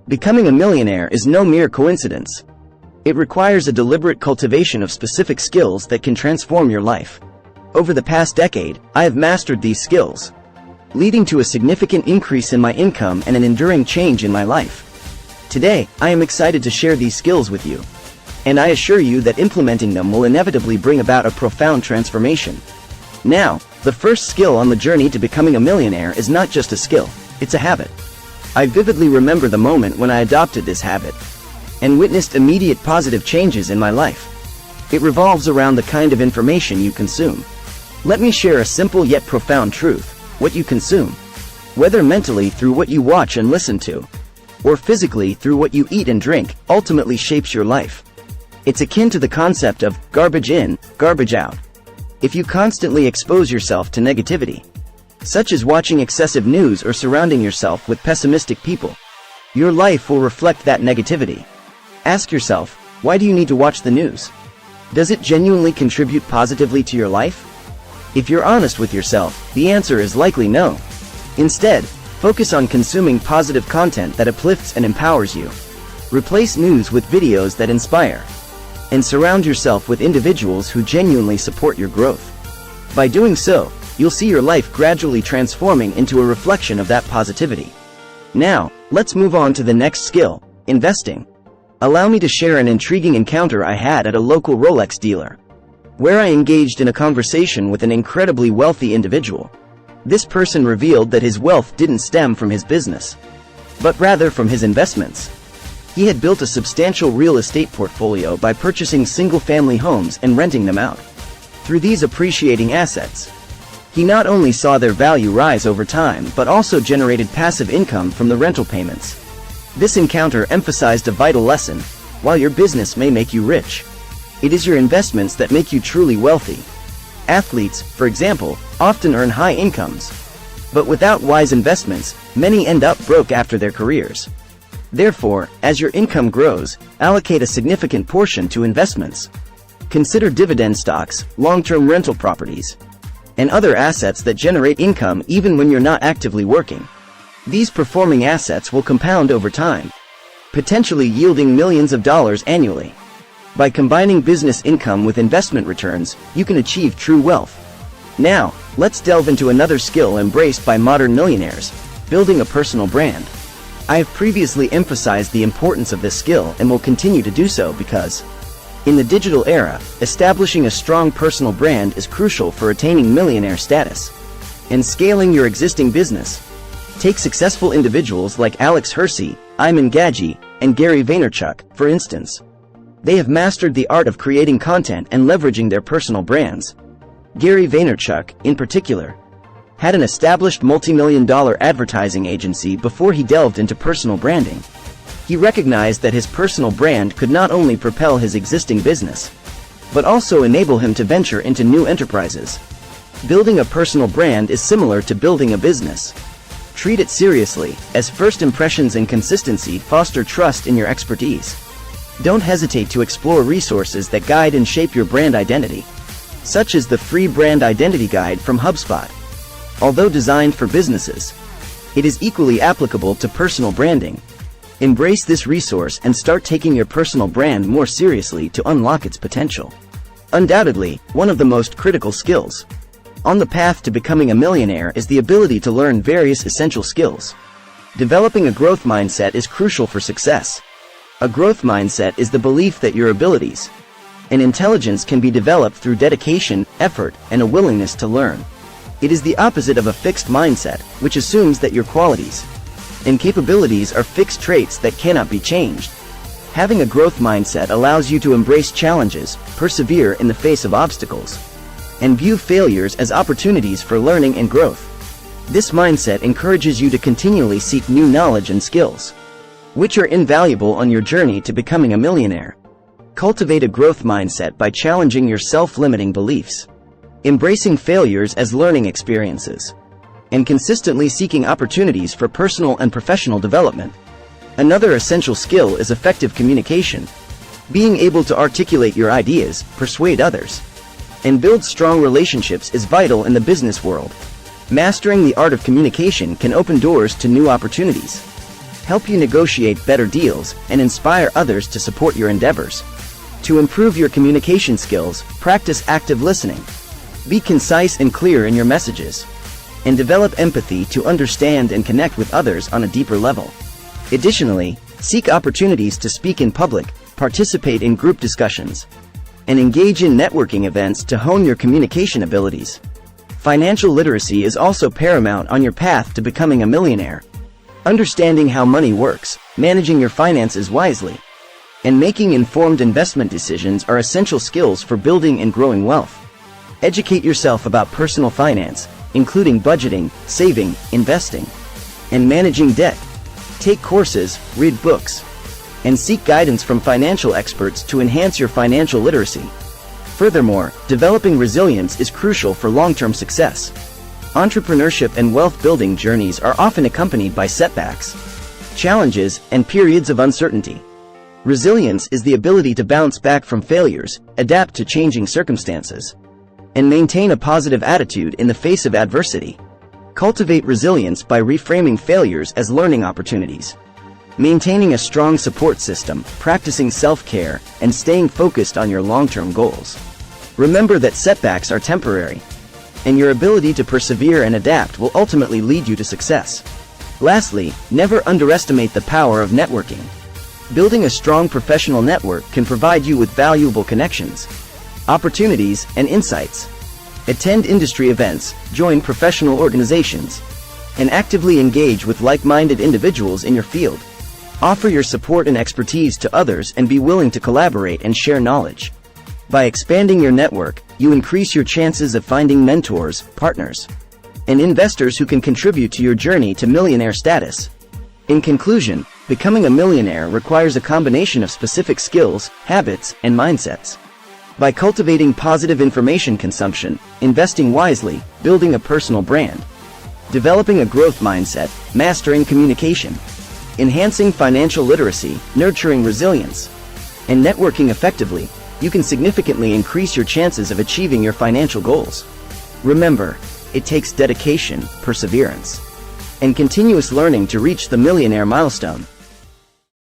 Becoming a millionaire is no mere coincidence. It requires a deliberate cultivation of specific skills that can transform your life. Over the past decade, I have mastered these skills, leading to a significant increase in my income and an enduring change in my life. Today, I am excited to share these skills with you, and I assure you that implementing them will inevitably bring about a profound transformation. Now, the first skill on the journey to becoming a millionaire is not just a skill, it's a habit. I vividly remember the moment when I adopted this habit and witnessed immediate positive changes in my life. It revolves around the kind of information you consume. Let me share a simple yet profound truth. What you consume, whether mentally through what you watch and listen to, or physically through what you eat and drink, ultimately shapes your life. It's akin to the concept of garbage in, garbage out. If you constantly expose yourself to negativity, such as watching excessive news or surrounding yourself with pessimistic people, your life will reflect that negativity. Ask yourself, why do you need to watch the news? Does it genuinely contribute positively to your life? If you're honest with yourself, the answer is likely no. Instead, focus on consuming positive content that uplifts and empowers you. Replace news with videos that inspire, and surround yourself with individuals who genuinely support your growth. By doing so, you'll see your life gradually transforming into a reflection of that positivity. Now, let's move on to the next skill, investing. Allow me to share an intriguing encounter I had at a local Rolex dealer, where I engaged in a conversation with an incredibly wealthy individual. This person revealed that his wealth didn't stem from his business, but rather from his investments. He had built a substantial real estate portfolio by purchasing single-family homes and renting them out. Through these appreciating assets, he not only saw their value rise over time but also generated passive income from the rental payments. This encounter emphasized a vital lesson. While your business may make you rich, it is your investments that make you truly wealthy. Athletes, for example, often earn high incomes, but without wise investments, many end up broke after their careers. Therefore, as your income grows, allocate a significant portion to investments. Consider dividend stocks, long-term rental properties, and other assets that generate income even when you're not actively working. These performing assets will compound over time, potentially yielding millions of dollars annually. By combining business income with investment returns, you can achieve true wealth. Now, let's delve into another skill embraced by modern millionaires, building a personal brand. I have previously emphasized the importance of this skill and will continue to do so because, in the digital era, establishing a strong personal brand is crucial for attaining millionaire status and scaling your existing business. Take successful individuals like Alex Hersey, Iman Gadzhi, and Gary Vaynerchuk, for instance. They have mastered the art of creating content and leveraging their personal brands. Gary Vaynerchuk, in particular, had an established multi-million-dollar advertising agency before he delved into personal branding. He recognized that his personal brand could not only propel his existing business, but also enable him to venture into new enterprises. Building a personal brand is similar to building a business. Treat it seriously, as first impressions and consistency foster trust in your expertise. Don't hesitate to explore resources that guide and shape your brand identity, such as the free Brand Identity Guide from HubSpot. Although designed for businesses, it is equally applicable to personal branding. Embrace this resource and start taking your personal brand more seriously to unlock its potential. Undoubtedly, one of the most critical skills on the path to becoming a millionaire is the ability to learn various essential skills. Developing a growth mindset is crucial for success. A growth mindset is the belief that your abilities and intelligence can be developed through dedication, effort, and a willingness to learn. It is the opposite of a fixed mindset, which assumes that your qualities and capabilities are fixed traits that cannot be changed. Having a growth mindset allows you to embrace challenges, persevere in the face of obstacles, and view failures as opportunities for learning and growth. This mindset encourages you to continually seek new knowledge and skills, which are invaluable on your journey to becoming a millionaire. Cultivate a growth mindset by challenging your self-limiting beliefs, embracing failures as learning experiences, and consistently seeking opportunities for personal and professional development. Another essential skill is effective communication. Being able to articulate your ideas, persuade others, and build strong relationships is vital in the business world. Mastering the art of communication can open doors to new opportunities, help you negotiate better deals, and inspire others to support your endeavors. To improve your communication skills, practice active listening. Be concise and clear in your messages. And develop empathy to understand and connect with others on a deeper level. Additionally, seek opportunities to speak in public, participate in group discussions, and engage in networking events to hone your communication abilities. Financial literacy is also paramount on your path to becoming a millionaire. Understanding how money works, managing your finances wisely, and making informed investment decisions are essential skills for building and growing wealth. Educate yourself about personal finance, including budgeting, saving, investing, and managing debt. Take courses, read books, and seek guidance from financial experts to enhance your financial literacy. Furthermore, developing resilience is crucial for long-term success. Entrepreneurship and wealth-building journeys are often accompanied by setbacks, challenges, and periods of uncertainty. Resilience is the ability to bounce back from failures, adapt to changing circumstances, and maintain a positive attitude in the face of adversity. Cultivate resilience by reframing failures as learning opportunities, maintaining a strong support system, practicing self-care, and staying focused on your long-term goals. Remember that setbacks are temporary, and your ability to persevere and adapt will ultimately lead you to success. Lastly, never underestimate the power of networking. Building a strong professional network can provide you with valuable connections, opportunities, and insights. Attend industry events, join professional organizations, and actively engage with like-minded individuals in your field. Offer your support and expertise to others and be willing to collaborate and share knowledge. By expanding your network, you increase your chances of finding mentors, partners, and investors who can contribute to your journey to millionaire status. In conclusion, becoming a millionaire requires a combination of specific skills, habits, and mindsets. By cultivating positive information consumption, investing wisely, building a personal brand, developing a growth mindset, mastering communication, enhancing financial literacy, nurturing resilience, and networking effectively, you can significantly increase your chances of achieving your financial goals. Remember, it takes dedication, perseverance, and continuous learning to reach the millionaire milestone.